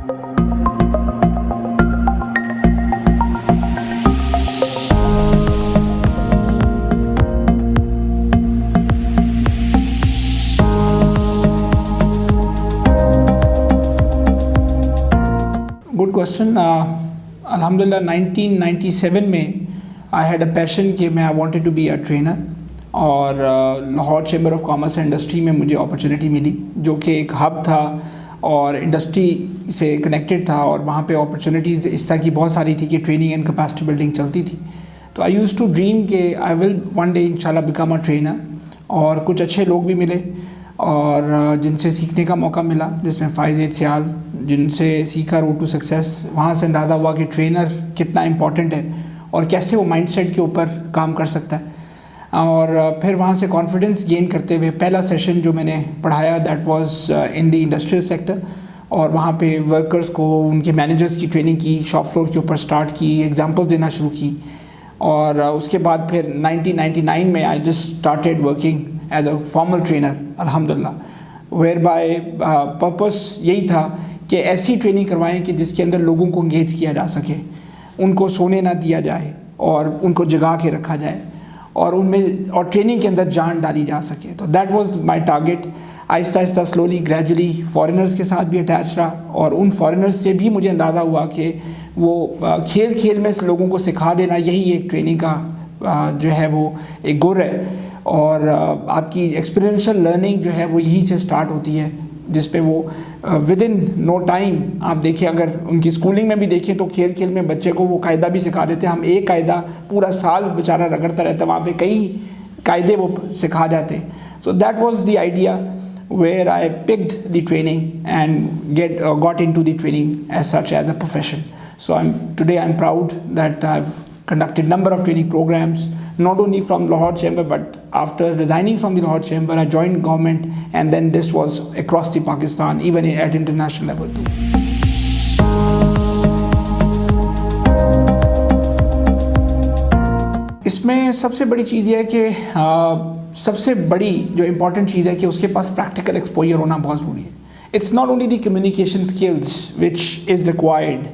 Good question. अल्हम्दुलिल्लाह 1997 में I had a passion कि मैं I wanted to be a trainer, और Lahore chamber of commerce and industry में मुझे अपॉर्चुनिटी मिली, जो कि एक हब था और इंडस्ट्री से कनेक्टेड था, और वहाँ पे अपॉर्चुनिटीज़ इस तरह की बहुत सारी थी कि ट्रेनिंग एंड कैपेसिटी बिल्डिंग चलती थी। तो आई यूज़ टू ड्रीम कि आई विल वन डे इंशाल्लाह बिकम अ ट्रेनर, और कुछ अच्छे लोग भी मिले और जिनसे सीखने का मौका मिला, जिसमें फ़ाइज़ सियाल, जिनसे सीखा रोड टू सक्सेस। वहाँ से अंदाज़ा हुआ कि ट्रेनर कितना इम्पॉर्टेंट है और कैसे वो माइंडसेट के ऊपर काम कर सकता है। और फिर वहाँ से कॉन्फिडेंस गेन करते हुए पहला सेशन जो मैंने पढ़ाया that was in the industrial sector, और वहाँ पे वर्कर्स को उनके मैनेजर्स की ट्रेनिंग की, शॉप फ्लोर के ऊपर स्टार्ट की, एग्जांपल्स देना शुरू की। और उसके बाद फिर 1999 में I just started working as a formal trainer अल्हम्दुलिल्लाह, वेयर बाय पर्पस यही था कि ऐसी ट्रेनिंग करवाएं कि जिसके अंदर लोगों को इंगेज किया जा सके, उनको सोने ना दिया जाए और उनको जगा के रखा जाए, और उनमें और ट्रेनिंग के अंदर जान डाली जा सके। तो that was my target. Aahista Aahista slowly gradually foreigners के साथ भी अटैच रहा, और उन फॉरेनर्स से भी मुझे अंदाज़ा हुआ कि वो खेल खेल में लोगों को सिखा देना यही एक ट्रेनिंग का जो है वो एक गुर है, और आपकी एक्सपीरियंशियल लर्निंग जो है वो यहीं से स्टार्ट होती है, जिस पे वो विद इन नो टाइम आप देखें, अगर उनकी स्कूलिंग में भी देखें तो खेल खेल में बच्चे को वो कायदा भी सिखा देते हैं। हम एक कायदा पूरा साल बेचारा रगड़ता रहता है, वहाँ पे कई कायदे वो सिखा जाते हैं। So that was the idea where I picked the training and got into the training as such as a profession. So today I'm proud that I've conducted number of training programs, not only from Lahore Chamber, but after resigning from the Lahore Chamber, I joined government, and then this was across the Pakistan, even at international level too. इसमें सबसे बड़ी चीज़ ये है कि सबसे बड़ी जो important चीज़ है कि उसके पास प्रैक्टिकल एक्सपोजर होना बहुत ज़रूरी है। It's not only the communication skills which is required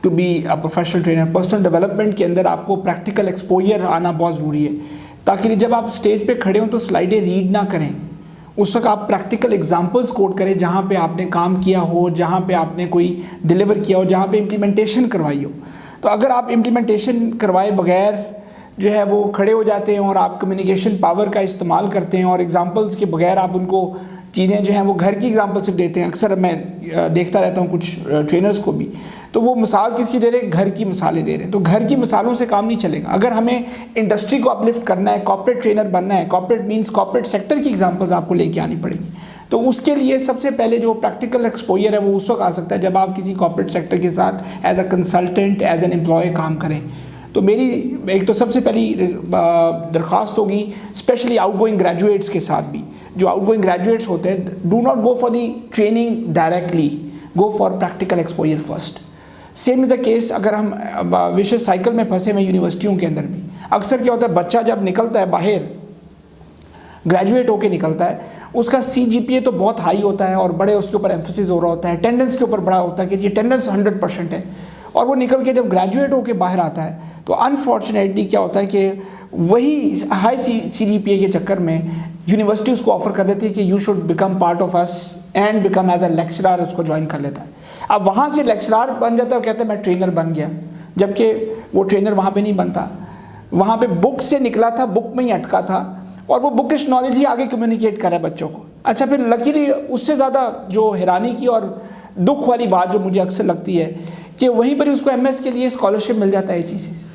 to be a professional trainer. Personal development के अंदर आपको प्रैक्टिकल एक्सपोजर आना बहुत ज़रूरी है, ताकि जब आप स्टेज पे खड़े हों तो स्लाइडें रीड ना करें, उस वक्त आप प्रैक्टिकल एग्जांपल्स कोट करें जहाँ पे आपने काम किया हो, जहाँ पे आपने कोई डिलीवर किया हो, जहाँ पे इम्प्लीमेंटेशन करवाई हो। तो अगर आप इम्प्लीमेंटेशन करवाए बगैर जो है वो खड़े हो जाते हैं और आप कम्युनिकेशन पावर का इस्तेमाल करते हैं और एग्जांपल्स के बगैर आप उनको चीज़ें जो हैं वो घर की एग्जांपल सिर्फ देते हैं, अक्सर मैं देखता रहता हूँ कुछ ट्रेनर्स को भी, तो वो मिसाल किसकी दे रहे हैं, घर की मिसालें दे रहे हैं। तो घर की मिसालों से काम नहीं चलेगा। अगर हमें इंडस्ट्री को अपलिफ्ट करना है, कॉर्पोरेट ट्रेनर बनना है, कॉर्पोरेट मीन्स कॉर्पोरेट सेक्टर की एग्जांपल्स आपको लेके आनी पड़ेगी। तो उसके लिए सबसे पहले जो प्रैक्टिकल एक्सपोजर है वो उस वक्त आ सकता है जब आप किसी कॉर्पोरेट सेक्टर के साथ as a consultant, as an employ काम करें। तो मेरी एक तो सबसे पहली दरख्वास्त होगी स्पेशली आउटगोइंग ग्रेजुएट्स के साथ भी, जो आउटगोइंग ग्रेजुएट्स होते हैं, do not go for the training directly, go for practical exposure first. Same is the case अगर हम विशेष साइकिल में फंसे हुए यूनिवर्सिटियों के अंदर भी, अक्सर क्या होता है बच्चा जब निकलता है बाहर, ग्रेजुएट होकर निकलता है, उसका CGPA तो बहुत हाई होता है और बड़े उसके ऊपर एम्फोसिस हो रहा होता है, अटेंडेंस के ऊपर बड़ा होता है कि ये अटेंडेंस 100% है, और वो निकल के जब ग्रेजुएट होकर बाहर आता है तो अनफॉर्चुनेटली क्या होता है कि वही हाई CGPA के चक्कर में यूनिवर्सिटी उसको ऑफर कर देती है कि you should become part of us and become as a lecturer, उसको ज्वाइन कर लेता है। अब वहाँ से लेक्चरर बन जाता है और कहता है मैं ट्रेनर बन गया, जबकि वो ट्रेनर वहाँ पे नहीं बनता, वहाँ पे बुक से निकला था, बुक में ही अटका था, और वो बुकिश नॉलेज ही आगे कम्युनिकेट कर रहा है बच्चों को। अच्छा, फिर लकीली उससे ज़्यादा जो हैरानी की और दुख वाली बात जो मुझे अक्सर लगती है कि वहीं पर ही उसको MS के लिए स्कॉलरशिप मिल जाता है HEC से,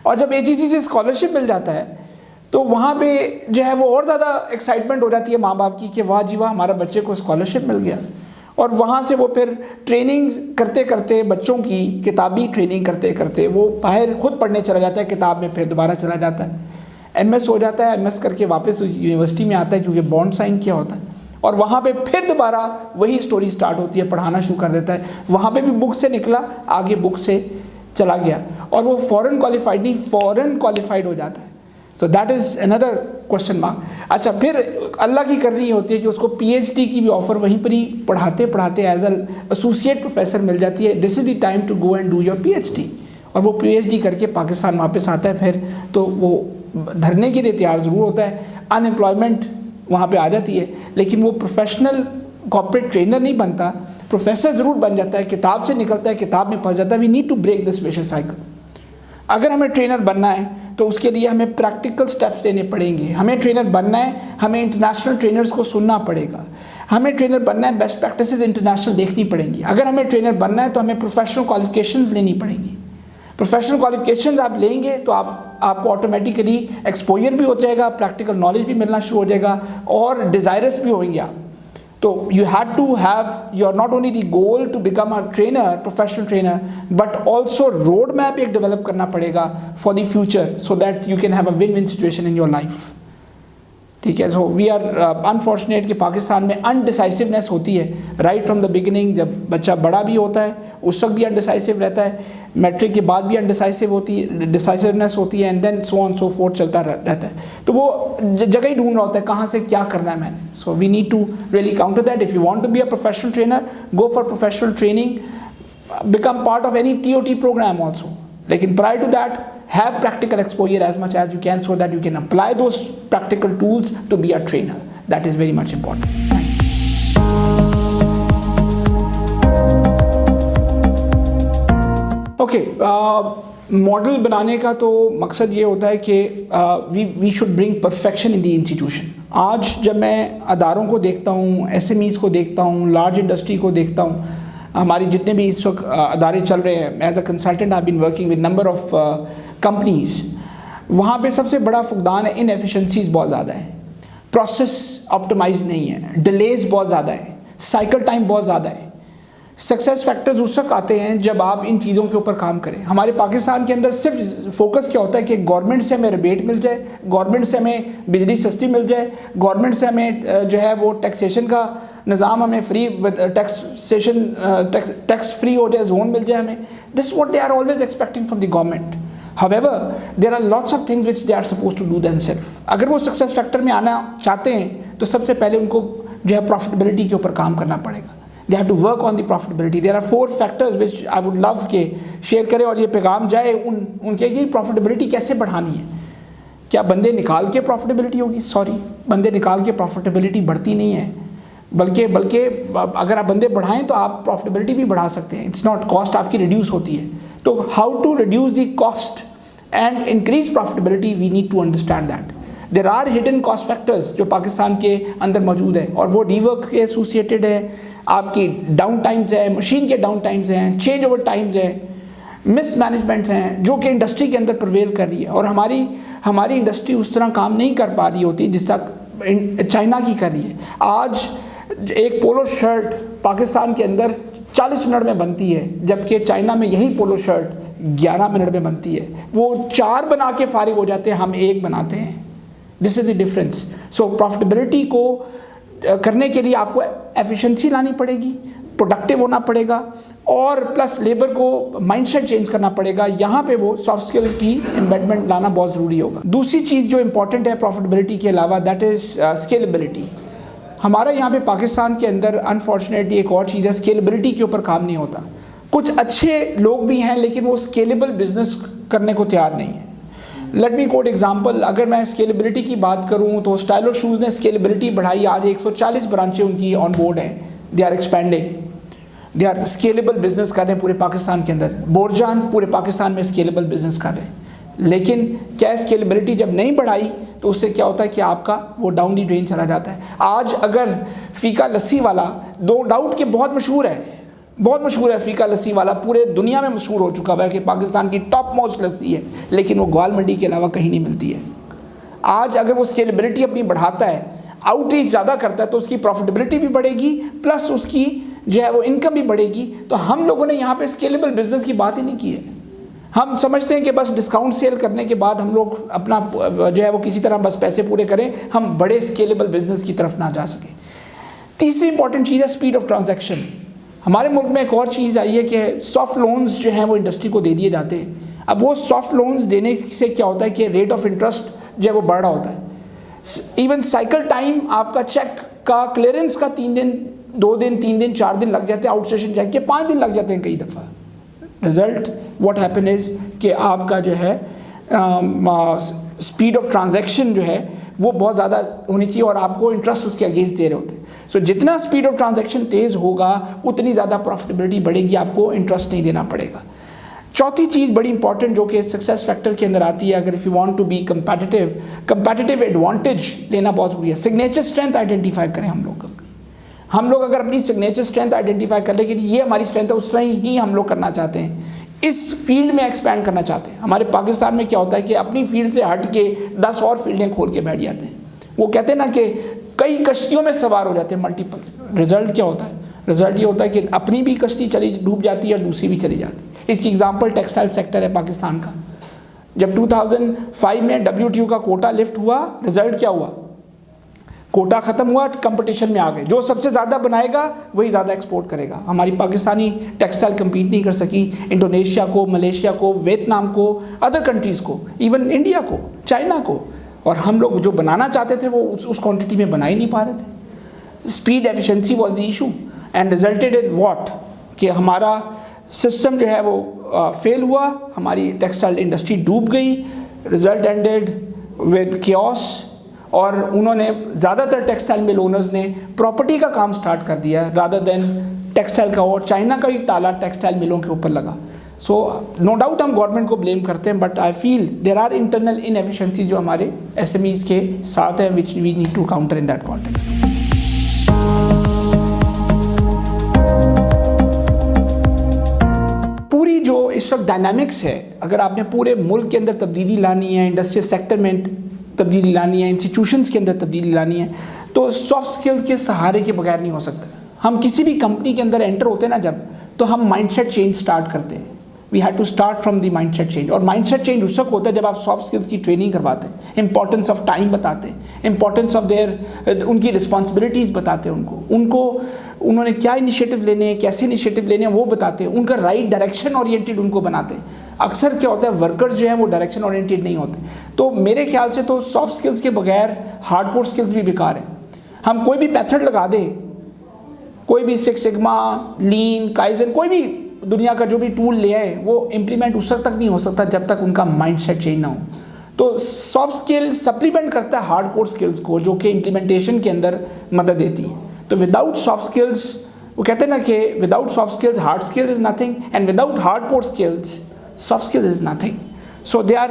और जब HEC से स्कॉलरशिप मिल जाता है तो वहाँ पे जो है वो और ज़्यादा एक्साइटमेंट हो जाती है माँ बाप की कि वाह जी वाह, हमारा बच्चे को स्कॉलरशिप मिल गया। और वहाँ से वो फिर ट्रेनिंग करते करते, बच्चों की किताबी ट्रेनिंग करते करते वो बाहर खुद पढ़ने चला जाता है, किताब में फिर दोबारा चला जाता है, MS हो जाता है, MS करके वापस यूनिवर्सिटी में आता है क्योंकि बॉन्ड साइन किया होता है, और वहाँ पे फिर दोबारा वही स्टोरी स्टार्ट होती है, पढ़ाना शुरू कर देता है। वहाँ पे भी बुक से निकला, आगे बुक से चला गया, और वो फॉरेन क्वालिफाइड नहीं, फॉरेन क्वालिफाइड हो जाता है। So that is another question mark. अच्छा, फिर अल्लाह की करनी होती है कि उसको पीएचडी की भी ऑफ़र वहीं पर ही पढ़ाते पढ़ाते एज एन एसोसिएट प्रोफेसर मिल जाती है। This is the time to go and do your PhD. और वो पीएचडी करके पाकिस्तान वापस आता है, फिर तो वो धरने के लिए तैयार ज़रूर होता है, अनएम्प्लॉयमेंट वहाँ पे आ जाती है, लेकिन वो प्रोफेशनल कॉर्पोरेट ट्रेनर नहीं बनता, प्रोफेसर ज़रूर बन जाता है, किताब से निकलता है, किताब में पढ़ जाता है। We need to break this vicious cycle. अगर हमें ट्रेनर बनना है तो उसके लिए हमें प्रैक्टिकल स्टेप्स लेने पड़ेंगे। हमें ट्रेनर बनना है, हमें इंटरनेशनल ट्रेनर्स को सुनना पड़ेगा। हमें ट्रेनर बनना है, बेस्ट प्रैक्टिसेस इंटरनेशनल देखनी पड़ेंगी। अगर हमें ट्रेनर बनना है तो हमें प्रोफेशनल क्वालिफिकेशंस लेनी पड़ेंगी। प्रोफेशनल क्वालिफिकेशंस आप लेंगे तो आपको ऑटोमेटिकली एक्सपोजर भी हो जाएगा, प्रैक्टिकल नॉलेज भी मिलना शुरू हो जाएगा और डिज़ायरस भी होंगे आप। तो you have to have your not only the goal to become a trainer, professional trainer, but also road map एक डेवलप करना पड़ेगा for the future, so that you can have a win win situation in your life. ठीक है, so we are unfortunate कि पाकिस्तान में अनडिसाइसिवनेस होती है right from the beginning. जब बच्चा बड़ा भी होता है उस वक्त भी अनडिसाइसिव रहता है, मैट्रिक के बाद भी डिसाइसिवनेस होती है, and then so on so forth चलता रहता है। तो वो जगह ही ढूंढ रहा होता है कहाँ से क्या करना है मैंने। So we need to really counter that. If you want to be a professional trainer, go for professional training, become part of any TOT program also. Lekin prior to that, have practical exposure as much as you can so that you can apply those practical tools to be a trainer. That is very much important. Okay, model बनाने का तो मकसद ये होता है कि we should bring perfection in the institution. आज जब मैं अदारों को देखता हूँ, SMEs को देखता हूँ, लार्ज इंडस्ट्री को देखता हूँ, हमारी जितने भी इस वक्त अदारे चल रहे हैं, as a consultant I been working with number of companies, वहाँ पे सबसे बड़ा फुकदान है, इनएफिशिएंसीज बहुत ज़्यादा है, प्रोसेस ऑप्टिमाइज नहीं है, डिलेज बहुत ज़्यादा है, साइकिल टाइम बहुत ज़्यादा है। सक्सेस फैक्टर्स उस वक्त आते हैं जब आप इन चीज़ों के ऊपर काम करें। हमारे पाकिस्तान के अंदर सिर्फ फोकस क्या होता है कि गवर्नमेंट से हमें रिबेट मिल जाए, गवर्नमेंट से हमें बिजली सस्ती मिल जाए, गवर्नमेंट से हमें जो है वो टैक्सेशन का निज़ाम हमें फ्री टैक्स फ्री हो जाए, जोन मिल जाए हमें। This what they are always expecting from the government. However, there are lots of things which they are supposed to do themselves. अगर वो सक्सेस फैक्टर में आना चाहते हैं तो सबसे पहले उनको जो है प्रॉफिटेबिलिटी के ऊपर काम करना पड़ेगा। They have to work on the profitability. There are 4 factors which I would love के शेयर करें और ये पैगाम जाए उनके कि प्रॉफिटेबिलिटी कैसे बढ़ानी है। क्या बंदे निकाल के प्रॉफिटेबिलिटी होगी? सॉरी, बंदे निकाल के प्रॉफिटेबिलिटी बढ़ती नहीं है, बल्कि अगर आप बंदे बढ़ाएं तो आप प्रॉफिटेबिलिटी भी बढ़ा सकते हैं। इट्स नॉट, कॉस्ट आपकी रिड्यूस होती है। तो how to reduce the cost and increase profitability, we need to understand that. There are hidden cost factors जो पाकिस्तान के अंदर मौजूद है और वो रीवर्क के एसोसिएटेड है, आपकी डाउन टाइम्स है, मशीन के डाउन टाइम्स हैं, चेंज ओवर टाइम्स है, मिस मैनेजमेंट हैं जो कि इंडस्ट्री के अंदर प्रवेल कर रही है। और हमारी इंडस्ट्री उस तरह काम नहीं कर पा रही होती जिस तरह चाइना की कर रही है। आज एक पोलो शर्ट पाकिस्तान के अंदर 40 मिनट में बनती है, जबकि चाइना में यही पोलो शर्ट 11 मिनट में बनती है। वो 4 बना के फारिग हो जाते हैं, हम 1 बनाते हैं। This is the difference. So profitability को करने के लिए आपको एफिशिएंसी लानी पड़ेगी, प्रोडक्टिव होना पड़ेगा और प्लस लेबर को माइंडसेट चेंज करना पड़ेगा। यहाँ पे वो सॉफ्ट स्किल की इन्वेस्टमेंट लाना बहुत ज़रूरी होगा। दूसरी चीज़ जो इंपॉर्टेंट है प्रॉफिटेबिलिटी के अलावा, दैट इज़ स्केलेबिलिटी। हमारा यहाँ पे पाकिस्तान के अंदर अनफॉर्चुनेटली एक और चीज़ है, स्केलेबिलिटी के ऊपर काम नहीं होता। कुछ अच्छे लोग भी हैं लेकिन वो स्केलेबल बिजनेस करने को तैयार नहीं है। लेट मी कोट एग्जाम्पल, अगर मैं स्केलेबिलिटी की बात करूँ तो स्टाइलो शूज़ ने स्केलेबिलिटी बढ़ाई। आज 140 ब्रांचें उनकी ऑन बोर्ड हैं, they are expending, they are scalable business कर रहे हैं पूरे पाकिस्तान के अंदर। बोरजान पूरे पाकिस्तान में स्केलेबल बिजनेस कर रहे हैं। लेकिन क्या स्केलेबिलिटी जब नहीं बढ़ाई तो उससे क्या होता है कि आपका वो डाउन दी ड्रेन चला जाता है। आज अगर फ़ीका लस्सी वाला, दो डाउट के बहुत मशहूर है फ़ीका लस्सी वाला, पूरे दुनिया में मशहूर हो चुका है कि पाकिस्तान की टॉप मोस्ट लस्सी है, लेकिन वो ग्वाल मंडी के अलावा कहीं नहीं मिलती है। आज अगर वो स्केलेबिलिटी अपनी बढ़ाता है, आउटरीच ज़्यादा करता है, तो उसकी प्रॉफिटेबिलिटी भी बढ़ेगी, प्लस उसकी जो है वो इनकम भी बढ़ेगी। तो हम लोगों ने यहाँ पे स्केलेबल बिजनेस की बात ही नहीं की है। हम समझते हैं कि बस डिस्काउंट सेल करने के बाद हम लोग अपना जो है वो किसी तरह बस पैसे पूरे करें, हम बड़े स्केलेबल बिजनेस की तरफ ना जा सकें। तीसरी इंपॉर्टेंट चीज़ है स्पीड ऑफ ट्रांजैक्शन। हमारे मुल्क में एक और चीज़ आई है कि सॉफ्ट लोन्स जो हैं वो इंडस्ट्री को दे दिए जाते हैं। अब वो सॉफ्ट लोन्स देने से क्या होता है कि रेट ऑफ इंटरेस्ट जो है वो बढ़ रहा होता है। इवन साइकिल टाइम आपका चेक का क्लियरेंस का 3 दिन 2 दिन 3 दिन 4 दिन लग जाते हैं, आउट स्टेशन चेक के 5 दिन लग जाते हैं कई दफ़ा। रिजल्ट व्हाट हैपन इज़ कि आपका जो है स्पीड ऑफ ट्रांजैक्शन जो है वो बहुत ज़्यादा होनी चाहिए और आपको इंटरेस्ट उसके अगेंस्ट दे रहे होते हैं। सो जितना स्पीड ऑफ ट्रांजैक्शन तेज़ होगा उतनी ज़्यादा प्रॉफिटेबिलिटी बढ़ेगी, आपको इंटरेस्ट नहीं देना पड़ेगा। चौथी चीज़ बड़ी इंपॉर्टेंट जो कि सक्सेस फैक्टर के अंदर आती है, अगर if you want to be competitive advantage लेना बहुत ज़रूरी है। सिग्नेचर स्ट्रेंथ आइडेंटिफाई करें हम लोग अगर अपनी सिग्नेचर स्ट्रेंथ आइडेंटिफाई कर ले कि ये हमारी स्ट्रेंथ है, उस तरह ही हम लोग करना चाहते हैं, इस फील्ड में एक्सपैंड करना चाहते हैं। हमारे पाकिस्तान में क्या होता है कि अपनी फील्ड से हट के 10 और फील्डें खोल के बैठ जाते हैं। वो कहते हैं ना कि कई कश्तियों में सवार हो जाते हैं, मल्टीपल। रिजल्ट क्या होता है? रिजल्ट ये होता है कि अपनी भी कश्ती चली डूब जाती है और दूसरी भी चली जाती है। इसकी एग्जांपल टेक्सटाइल सेक्टर है पाकिस्तान का। जब 2005 में WTO का कोटा लिफ्ट हुआ, रिजल्ट क्या हुआ? कोटा ख़त्म हुआ, कंपटीशन में आ गए। जो सबसे ज़्यादा बनाएगा वही ज़्यादा एक्सपोर्ट करेगा। हमारी पाकिस्तानी टेक्सटाइल कम्पीट नहीं कर सकी इंडोनेशिया को, मलेशिया को, वियतनाम को, अदर कंट्रीज़ को, इवन इंडिया को, चाइना को। और हम लोग जो बनाना चाहते थे वो उस क्वांटिटी में बना ही नहीं पा रहे थे। Speed efficiency was the issue and resulted in what कि हमारा सिस्टम जो है वो फेल हुआ, हमारी टेक्सटाइल इंडस्ट्री डूब गई। रिजल्ट एंडेड विद कियोस और उन्होंने ज़्यादातर टेक्सटाइल मिल ओनर्स ने प्रॉपर्टी का काम स्टार्ट कर दिया रादर देन टेक्सटाइल का, और चाइना का ही ताला टेक्सटाइल मिलों के ऊपर लगा। सो नो डाउट हम गवर्नमेंट को ब्लेम करते हैं, but I feel there are internal inefficiency जो हमारे SMEs के साथ हैं, which we need to counter in that context. पूरी जो इस वक्त डायनामिक्स है, अगर आपने पूरे मुल्क के अंदर तब्दीली लानी है, इंडस्ट्रियल सेक्टर में तब्दीली लानी है, इंस्टीट्यूशंस के अंदर तब्दीली लानी है, तो सॉफ्ट स्किल्स के सहारे के बगैर नहीं हो सकता। हम किसी भी कंपनी के अंदर एंटर होते हैं ना जब, तो हम माइंडसेट चेंज स्टार्ट करते हैं। We have to start from the mindset change. और माइंडसेट चेंज उस वक्त होता है जब आप सॉफ्ट स्किल्स की ट्रेनिंग करवाते हैं, इंपॉर्टेंस ऑफ टाइम बताते हैं, इंपॉर्टेंस ऑफ देयर उनकी रिस्पॉन्सिबिलिटीज़ बताते हैं, उनको उन्होंने क्या इनिशिएटिव लेने हैं, कैसे इनिशिएटिव लेने हैं वो बताते हैं, उनका राइट डायरेक्शन ओरिएंटेड उनको बनाते हैं। अक्सर क्या होता है वर्कर्स जो है वो डायरेक्शन ओरिएंटेड नहीं होते। तो मेरे ख्याल से तो सॉफ्ट स्किल्स के बगैर हार्डकोर स्किल्स भी बेकार हैं। हम कोई भी मेथड लगा दें, कोई भी सिक्स सिग्मा, लीन, काइजन, कोई भी दुनिया का जो भी टूल ले आए, वो इम्प्लीमेंट उस वक्त तक नहीं हो सकता जब तक उनका माइंडसेट चेंज ना हो। तो सॉफ्ट स्किल सप्लीमेंट करता है हार्डकोर स्किल्स को, जो कि इम्प्लीमेंटेशन के अंदर मदद देती है। तो विदाउट सॉफ्ट स्किल्स, वो कहते हैं ना कि without soft skills hard skill is nothing and without hardcore skills soft skill is nothing. So they are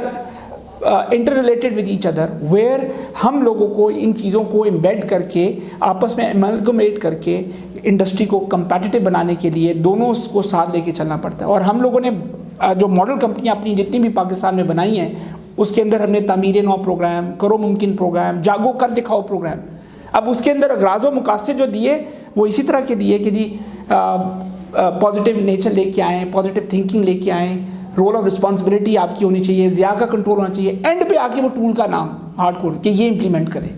inter related with each other, where हम लोगों को इन चीज़ों को एम्बेड करके आपस में एमलगमेट करके इंडस्ट्री को कंपेटिटिव बनाने के लिए दोनों को साथ लेके चलना पड़ता है। और हम लोगों ने जो मॉडल कंपनियां अपनी जितनी भी पाकिस्तान में बनाई हैं, उसके अंदर हमने तामीर नौ प्रोग्राम, करो मुमकिन प्रोग्राम, जागो कर दिखाओ प्रोग्राम, अब उसके अंदर अगराज़ो मुकासद जो दिए वो इसी तरह के दिए कि जी पॉजिटिव नेचर लेके आएँ, पॉजिटिव थिंकिंग लेके आएँ, रोल ऑफ रिस्पॉन्सिबिलिटी आपकी होनी चाहिए, ज़िया का कंट्रोल होना चाहिए, एंड पे आके वो टूल का नाम हार्डकोर कि ये इंप्लीमेंट करें।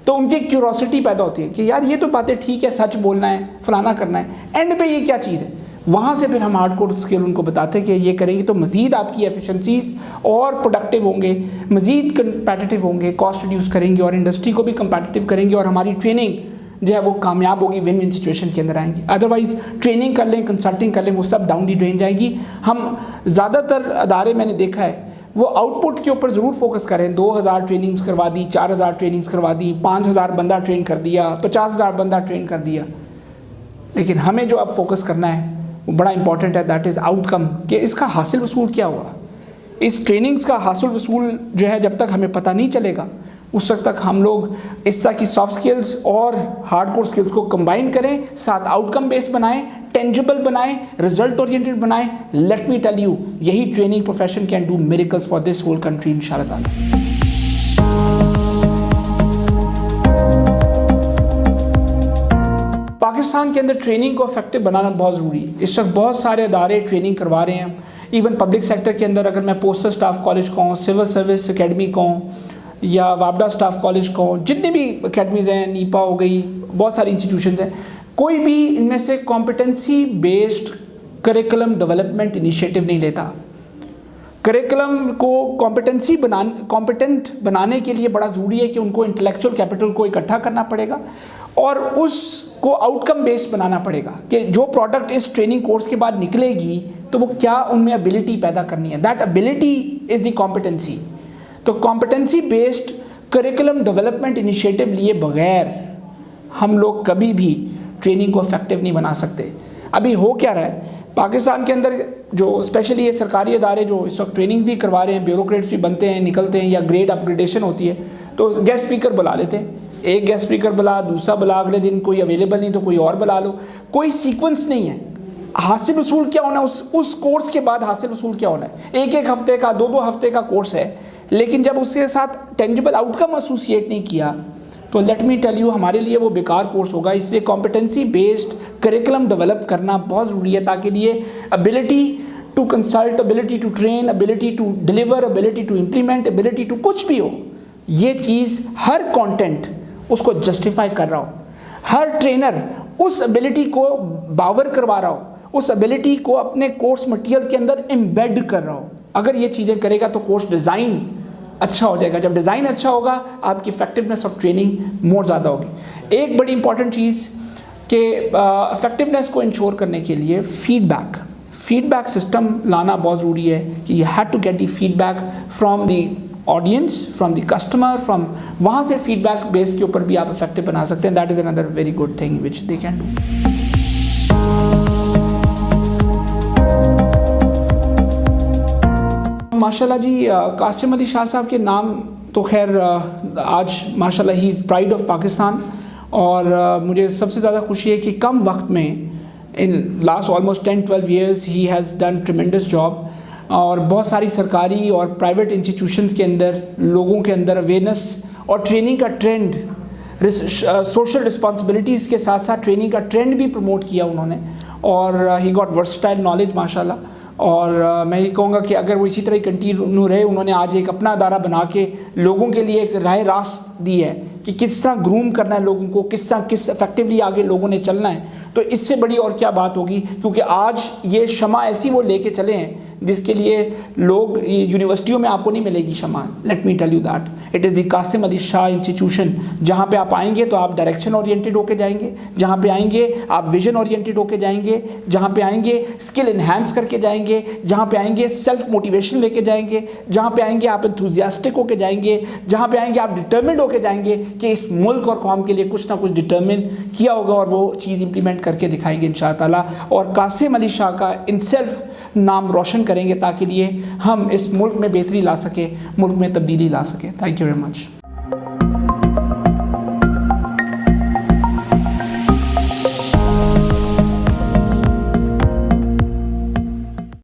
तो उनकी क्यूरोसिटी पैदा होती है कि यार ये तो बातें ठीक है, सच बोलना है, फलाना करना है, एंड पे ये क्या चीज़ है। वहाँ से फिर हम हार्डकोर स्किल उनको बताते हैं कि ये करेंगे तो मज़ीद आपकी एफिशिएंसीज और प्रोडक्टिव होंगे, मज़ीद कंपेटिटिव होंगे, कॉस्ट रिड्यूस करेंगे और इंडस्ट्री को भी कंपेटिटिव करेंगे और हमारी ट्रेनिंग जो है वो कामयाब होगी, विन विन सिचुएशन के अंदर आएंगे। अदरवाइज़ ट्रेनिंग कर लें, कंसल्टिंग कर लें, वो सब डाउन दी ड्रेन जाएगी। हम ज़्यादातर अदारे मैंने देखा है वो आउटपुट के ऊपर ज़रूर फोकस करें। 2000 ट्रेनिंग्स करवा दी, 4000 ट्रेनिंग्स करवा दी, 5000 बंदा ट्रेन कर दिया, 50000 बंदा ट्रेन कर दिया, लेकिन हमें जो अब फोकस करना है वो बड़ा इंपॉर्टेंट है, दैट इज़ आउटकम, कि इसका हासिल वसूल क्या हुआ। इस ट्रेनिंग्स का हासिल वसूल जो है जब तक हमें पता नहीं चलेगा उस वक्त तक हम लोग इस तरह की सॉफ्ट स्किल्स और हार्डकोर स्किल्स को कंबाइन करें, साथ आउटकम बेस्ड बनाएं, टेंजिबल बनाएं, रिजल्ट ओरिएंटेड बनाएं। लेट मी टेल यू, यही training profession can do miracles for this whole country इंशाअल्लाह ताला। पाकिस्तान के अंदर ट्रेनिंग को इफेक्टिव बनाना बहुत ज़रूरी है। इस वक्त बहुत सारे अदारे ट्रेनिंग करवा रहे हैं, इवन पब्लिक सेक्टर के अंदर अगर मैं पोस्टल स्टाफ कॉलेज कहूँ, सिविल सर्विस अकेडमी कहूँ या वापडा स्टाफ कॉलेज को, जितने भी अकेडमीज़ हैं, नीपा हो गई, बहुत सारी इंस्टीट्यूशंस हैं, कोई भी इनमें से competency based curriculum development initiative नहीं लेता। करिकुलम को कॉम्पिटेंट बनाने के लिए बड़ा ज़रूरी है कि उनको इंटेलेक्चुअल कैपिटल को इकट्ठा करना पड़ेगा और उसको आउटकम बेस्ड बनाना पड़ेगा कि जो प्रोडक्ट इस ट्रेनिंग कोर्स के बाद निकलेगी तो वो क्या उनमें एबिलिटी पैदा करनी है, that ability is the competency. तो competency based curriculum development initiative लिए बगैर हम लोग कभी भी ट्रेनिंग को इफेक्टिव नहीं बना सकते। अभी हो क्या रहा है पाकिस्तान के अंदर, जो स्पेशली ये सरकारी इदारे जो इस वक्त ट्रेनिंग भी करवा रहे हैं, ब्यूरोक्रेट्स भी बनते हैं निकलते हैं या ग्रेड अपग्रेडेशन होती है तो गेस्ट स्पीकर बुला लेते हैं, एक गेस्ट स्पीकर बुला, दूसरा बुला, अगले दिन कोई अवेलेबल नहीं तो कोई और बुला लो, कोई सीक्वेंस नहीं है। हासिल वसूल क्या होना है उस कोर्स के बाद, हासिल वसूल क्या होना है, एक हफ्ते का 2 हफ्ते का कोर्स है, लेकिन जब उसके साथ टेंजिबल आउटकम एसोसिएट नहीं किया तो लेट मी टेल यू हमारे लिए वो बेकार कोर्स होगा। इसलिए कॉम्पिटेंसी बेस्ड करिकुलम डेवलप करना बहुत ज़रूरी है ताकि ये ability to consult, ability to train, ability to deliver, ability to implement, ability to कुछ भी हो, ये चीज़ हर कंटेंट उसको जस्टिफाई कर रहा हो, हर ट्रेनर उस एबिलिटी को बावर करवा रहा हो, उस एबिलिटी को अपने कोर्स मटेरियल के अंदर एम्बेड कर रहा हो। अगर ये चीज़ें करेगा तो कोर्स डिज़ाइन अच्छा हो जाएगा। जब डिज़ाइन अच्छा होगा आपकी इफेक्टिवनेस ऑफ ट्रेनिंग मोर ज़्यादा होगी। एक बड़ी इंपॉर्टेंट चीज़ कि इफेक्टिवनेस को इंश्योर करने के लिए फीडबैक सिस्टम लाना बहुत ज़रूरी है कि you have to get the feedback from the audience, from the customer, from वहाँ से फीडबैक बेस के ऊपर भी आप इफेक्टिव बना सकते हैं। That is another very good thing which they can do. माशाल्लाह जी, कासिम अली शाह साहब के नाम तो खैर आज माशाल्लाह he is pride of Pakistan, और मुझे सबसे ज़्यादा खुशी है कि कम वक्त में in last almost 10-12 years he has done tremendous job, और बहुत सारी सरकारी और प्राइवेट इंस्टीट्यूशंस के अंदर लोगों के अंदर अवेयरनेस और ट्रेनिंग का ट्रेंड, सोशल रिस्पॉन्सिबिलिटीज़ के साथ साथ ट्रेनिंग का ट्रेंड भी प्रमोट किया उन्होंने, और ही गॉट वर्सटाइल नॉलेज माशाल्लाह। और मैं ये कहूँगा कि अगर वो इसी तरह कंटिन्यू रहे, उन्होंने आज एक अपना अदारा बना के लोगों के लिए एक राह रास्त दी है कि किस तरह ग्रूम करना है लोगों को, किस इफेक्टिवली आगे लोगों ने चलना है, तो इससे बड़ी और क्या बात होगी। क्योंकि आज ये शमा ऐसी वो लेके चले हैं जिसके लिए लोग, ये यूनिवर्सिटियों में आपको नहीं मिलेगी Shama, let me tell you that it is the Qasim Ali Shah institution. जहाँ पे आप आएंगे तो आप डायरेक्शन ओरिएंटेड होके जाएंगे, जहाँ पे आएंगे आप विजन ओरिएंटेड होके जाएंगे, जहाँ पे आएंगे स्किल इन्हांस करके जाएंगे, जहाँ पे आएंगे सेल्फ मोटिवेशन लेके जाएंगे, जहाँ पे आएंगे आप एंथुसियास्टिक होके जाएंगे, जहाँ पे आएंगे आप डिटर्मिन्ड होके जाएंगे कि इस मुल्क और कौम के लिए कुछ ना कुछ डिटर्मिन किया होगा और वो चीज़ इंप्लीमेंट करके दिखाएंगे इंशाअल्लाह ताला। और कासिम अली शाह का इनसेल्फ नाम रोशन करेंगे ताकि लिए हम इस मुल्क में बेहतरी ला सकें, मुल्क में तब्दीली ला सकें। Thank you very much.